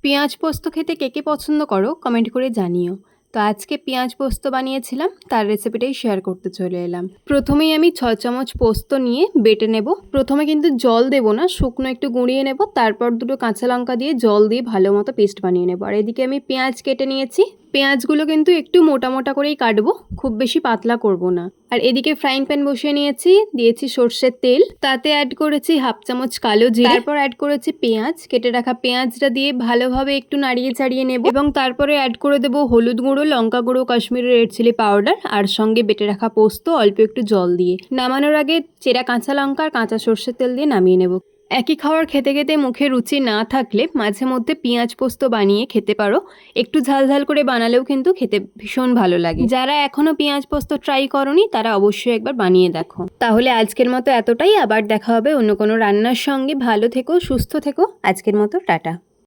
পেঁয়াজ পোস্ত খেতে কে কে পছন্দ করো কমেন্ট করে জানিও। তো আজকে পেঁয়াজ পোস্ত বানিয়েছিলাম, তার রেসিপিটাই শেয়ার করতে চলে এলাম। প্রথমেই আমি 6 চামচ পোস্ত নিয়ে বেটে নেব। প্রথমে কিন্তু জল দেব না, শুকনো একটু গুঁড়িয়ে নেব, তারপর দুটো কাঁচা লঙ্কা দিয়ে জল দিয়ে ভালো মতো পেস্ট বানিয়ে নেব। আর এদিকে আমি পেঁয়াজ কেটে নিয়েছি। পেঁয়াজগুলো কিন্তু একটু মোটা মোটা করেই কাটবো, খুব বেশি পাতলা করব না। আর এদিকে ফ্রাইং প্যান বসিয়ে নিয়েছি, দিয়েছি সর্ষের তেল, তাতে অ্যাড করেছি হাফ চামচ কালো জিরে, তারপর অ্যাড করেছি পেঁয়াজ, কেটে রাখা পেঁয়াজটা দিয়ে ভালোভাবে একটু নাড়িয়ে চাড়িয়ে নেব এবং তারপরে অ্যাড করে দেবো হলুদ গুঁড়ো, লঙ্কা গুঁড়ো, কাশ্মীরি রেড চিলি পাউডার আর সঙ্গে বেটে রাখা পোস্ত অল্প একটু জল দিয়ে। নামানোর আগে চেরা কাঁচা লঙ্কা আর কাঁচা সর্ষের তেল দিয়ে নামিয়ে নেব। একই খাবার খেতে খেতে মুখে রুচি না থাকলে মাঝে মধ্যে পেঁয়াজ পোস্ত বানিয়ে খেতে পারো। একটু ঝাল ঝাল করে বানালেও কিন্তু খেতে ভীষণ ভালো লাগে। যারা এখনো পেঁয়াজ পোস্ত ট্রাই করনি তারা অবশ্যই একবার বানিয়ে দেখো। তাহলে আজকের মতো এতটাই, আবার দেখা হবে অন্য কোনো রান্নার সঙ্গে। ভালো থেকো, সুস্থ থেকো, আজকের মতো টাটা।